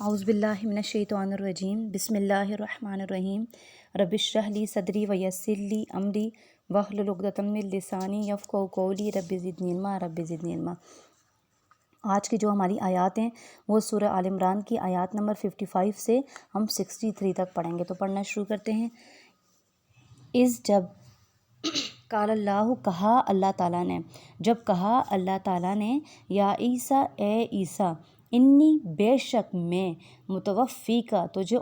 اعوذ باللہ من الشیطان الرجیم بسم اللہ الرحمن الرحیم رب اشرح لی صدری ویسر لی امری واحلل عقدۃ من لسانی یفقہوا قولی رب زدنی علما۔ آج کی جو ہماری آیات ہیں وہ سورہ آل عمران کی آیات نمبر 55 سے ہم 63 تک پڑھیں گے، تو پڑھنا شروع کرتے ہیں۔ جب قال اللہ کہا اللہ تعالیٰ نے، جب کہا اللہ تعالیٰ نے، یا عیسیٰ اے عیسیٰ، انی بے شک میں متوفی کا تجھے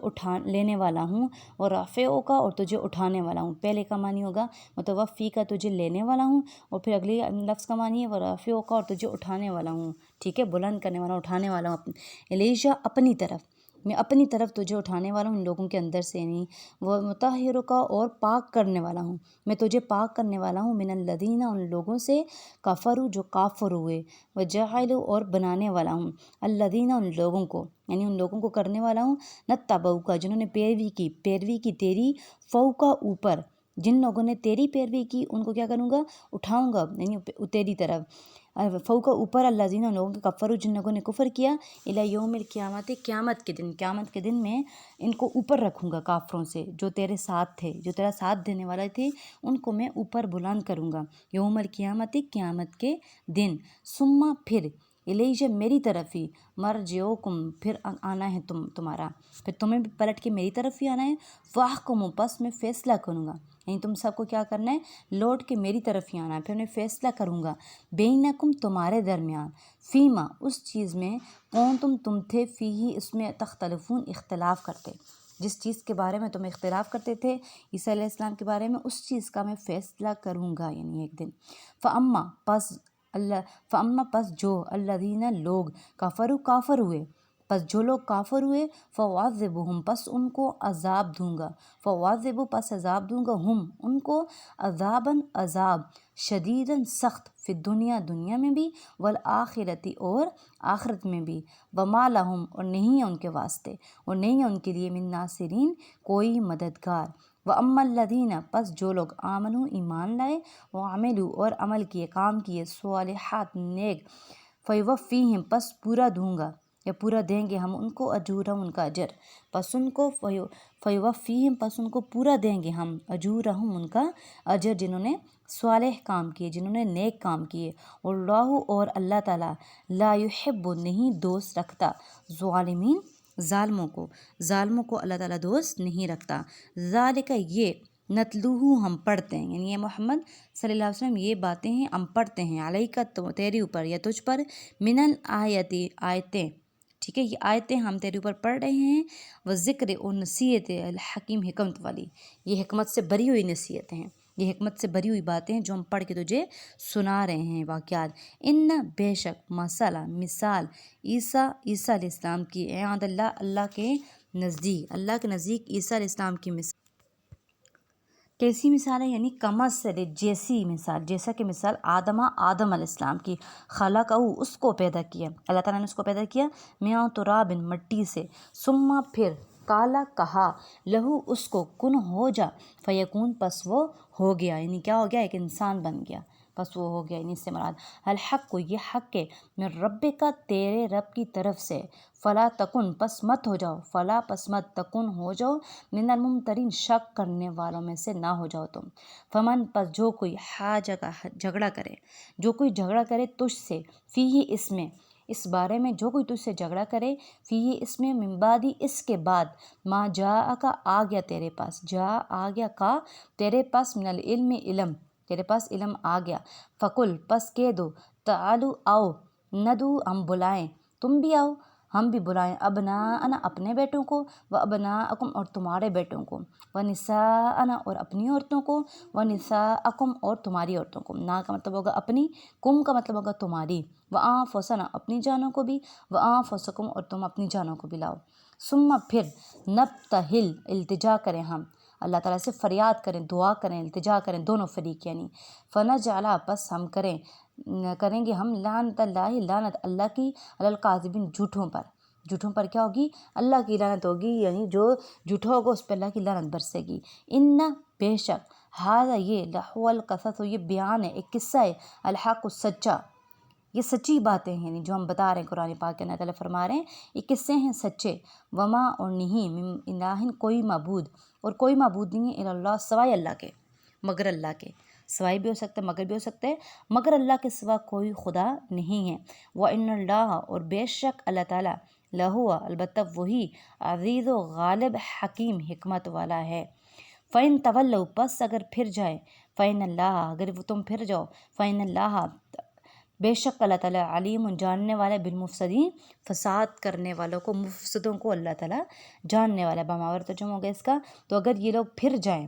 لینے والا ہوں، اور رافعو کا اور تجھے اٹھانے والا ہوں۔ پہلے کا معنی ہوگا متوفی کا تجھے لینے والا ہوں، اور پھر اگلی لفظ کا معنی ہے ورافعو کا اور تجھے اٹھانے والا ہوں، ٹھیک ہے، بلند کرنے والا ہوں، اٹھانے والا ہوں، الیشا اپنی طرف، میں اپنی طرف تجھے اٹھانے والا ہوں ان لوگوں کے اندر سے، نہیں وہ مطہر کا اور پاک کرنے والا ہوں، میں تجھے پاک کرنے والا ہوں، من الذین ان لوگوں سے، کفروا جو کافر ہوئے، وجاعل اور بنانے والا ہوں، الذین ان لوگوں کو، یعنی ان لوگوں کو کرنے والا ہوں، نتبعوک جنہوں نے پیروی کی تیری، فوق اوپر، جن لوگوں نے تیری پیروی کی ان کو کیا کروں گا، اٹھاؤں گا، یعنی تیری طرف، فوق اوپر الذین ان لوگوں کے، کفروا جن لوگوں نے کفر کیا، الی یوم القیامت قیامت کے دن میں ان کو اوپر رکھوں گا کافروں سے، جو تیرے ساتھ تھے، جو تیرا ساتھ دینے والے تھے، ان کو میں اوپر بلند کروں گا، یوم القیامت قیامت کے دن، ثم پھر، الیہ میری طرف ہی، مرجعکم پھر آنا ہے تمہارا، پھر تمہیں بھی پلٹ کے میری طرف ہی آنا ہے، فاحکم پس میں فیصلہ کروں گا، یعنی تم سب کو کیا کرنا ہے، لوٹ کے میری طرف ہی آنا ہے، پھر میں فیصلہ کروں گا، بینکم تمہارے درمیان، فیما اس چیز میں، کون تم تھے، فیہی اس میں، تختلفون اختلاف کرتے، جس چیز کے بارے میں تم اختلاف کرتے تھے عیسیٰ علیہ السلام کے بارے میں، اس چیز کا میں فیصلہ کروں گا، یعنی ایک دن، فاما پس جو الذین لوگ، کافر ہوئے، پس جو لوگ کافر ہوئے، فواذبہم پس ان کو عذاب دوں گا، فواذب پس عذاب دوں گا، ہم ان کو، عذاباً عذاب، شدیداً سخت، فی دنیا میں بھی، والآخرتی اور آخرت میں بھی، وما لہم اور نہیں ہے ان کے واسطے، اور نہیں ہے ان کے لیے، من ناصرین کوئی مددگار، واما الذین پس جو لوگ، آمنوا ایمان لائے، وعملوا اور عمل کیے، کام کیے، صالحات نیک، فیوفیہم پس پورا دوں گا یا پورا دیں گے ہم ان کو، اجورہم ان کا اجر، پس ان کو، فیوفیہم پس ان کو پورا دیں گے ہم، اجورہم ان کا اجر، جنہوں نے صالح کام کیے، جنہوں نے نیک کام کیے، اللہ اور اللہ تعالیٰ، لا یحب نہیں دوست رکھتا، ظالمین ظالموں کو اللہ تعالیٰ دوست نہیں رکھتا، ذالک یہ، نتلوہ ہم پڑھتے ہیں، یعنی یہ محمد صلی اللہ علیہ وسلم یہ باتیں ہیں ہم پڑھتے ہیں، علیکہ تیرے اوپر یا تجھ پر، من الآیاتی آیتیں، ٹھیک ہے، یہ آیتیں ہم تیرے اوپر پڑھ رہے ہیں، وہ ذکر اور نصیحت الحکیم حکمت والی، یہ حکمت سے بری ہوئی نصیحتیں ہیں، یہ حکمت سے بری ہوئی باتیں ہیں جو ہم پڑھ کے تجھے سنا رہے ہیں واقعات، ان بے شک، مثلا مثال، عیسیٰ علیہ السلام کی، عند اللہ کے نزدیک عیسیٰ علیہ السلام کی مثال کیسی مثال ہے، یعنی کمثل جیسی مثال، جیسا کہ مثال آدم علیہ السلام کی، خلقہ اس کو پیدا کیا، اللہ تعالیٰ نے اس کو پیدا کیا، من تراب مٹی سے، ثم پھر، کالا کہا، لہو اس کو، کن ہو جا، فیکون پس وہ ہو گیا، یعنی کیا ہو گیا، ایک انسان بن گیا، پس وہ ہو گیا، یعنی اس سے مراد الحق کو، یہ حق ہے، من ربک تیرے رب کی طرف سے، فلا تکن پس مت ہو جاؤ، فلا پس مت تکن ہو جاؤ، من الممترین شک کرنے والوں میں سے نہ ہو جاؤ تم، فمن پس جو کوئی جھگڑا کرے تجھ سے، فیہ اس میں، اس بارے میں جو کوئی تجھ سے جھگڑا کرے، فیہ اس میں، من بعدی اس کے بعد، ما جاءکا آ گیا تیرے پاس، آ گیا کا تیرے پاس، من العلم علم، تیرے پاس علم آ گیا، فقل پس کہہ دو، تعالو آؤ، ندعو ہم بلائیں، تم بھی آؤ ہم بھی بلائیں، ابناءنا اپنے بیٹوں کو، و ابناءکم اور تمہارے بیٹوں کو، و نساءنا اور اپنی عورتوں کو، و نساءکم اور تمہاری عورتوں کو، نا کا مطلب ہوگا اپنی، کم کا مطلب ہوگا تمہاری، و انفسنا اپنی جانوں کو بھی، و انفسکم اور تم اپنی جانوں کو بھی لاؤ، ثم پھر، نبتہل التجا کریں ہم، اللہ تعالیٰ سے فریاد کریں، دعا کریں، التجا کریں، دونوں فریق یعنی، فنجعل پس ہم کریں گے ہم، لعنت اللہ کی، علی الکاذبین جھوٹوں پر کیا ہوگی، اللہ کی لعنت ہوگی، یعنی جو جھوٹا ہوگا اس پہ اللہ کی لعنت برسے گی، ان بے شک، ھذا یہ، لہو القصص یہ بیان ہے، ایک قصہ ہے، الحق سچا، یہ سچی باتیں ہیں، یعنی جو ہم بتا رہے ہیں قرآن پاک کے، اللہ تعالیٰ فرما رہے ہیں یہ قصے ہیں سچے۔ وما اور نہیں من الہ کوئی معبود، اور کوئی معبود نہیں ہے الا اللہ سوائے اللہ کے، مگر اللہ کے، سوائے بھی ہو سکتا ہے مگر بھی ہو سکتا ہے، مگر اللہ کے سوا کوئی خدا نہیں ہے۔ وَإِنَّ اللَّهَ اور بے شک اللہ تعالیٰ، لہو البتہ وہی، عزیز و غالب، حکیم حکمت والا ہے۔ فَإِن تَوَلَّوْا پس اگر پھر جائے، فَإِنَّ اللَّهَ اگر وہ تم پھر جاؤ، فَإِنَّ اللَّهَ بے شک اللہ تعالیٰ، علیم جاننے والا، بالمفسدین فساد کرنے والوں کو، مفسدوں کو اللہ تعالیٰ جاننے والا ہے۔ باماور ترجمہ ہو گیا اس کا، تو اگر یہ لوگ پھر جائیں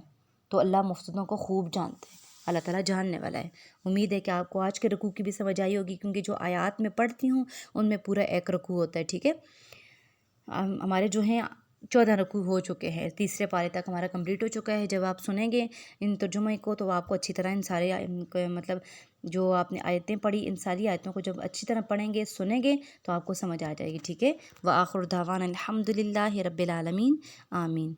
تو اللہ مفسدوں کو خوب جانتے ہیں، اللہ تعالیٰ جاننے والا ہے۔ امید ہے کہ آپ کو آج کے رکوع کی بھی سمجھ آئی ہوگی، کیونکہ جو آیات میں پڑھتی ہوں ان میں پورا ایک رکوع ہوتا ہے، ٹھیک ہے۔ ہمارے جو ہیں 14 رکوع ہو چکے ہیں، تیسرے پارے تک ہمارا کمپلیٹ ہو چکا ہے۔ جب آپ سنیں گے ان ترجمے کو تو آپ کو اچھی طرح ان سارے مطلب جو آپ نے آیتیں پڑھی، ان ساری آیتوں کو جب اچھی طرح پڑھیں گے، سنیں گے تو آپ کو سمجھ آ جائے گی، ٹھیک ہے۔ وآخر دعوانا الحمد للہ رب العالمین، آمین۔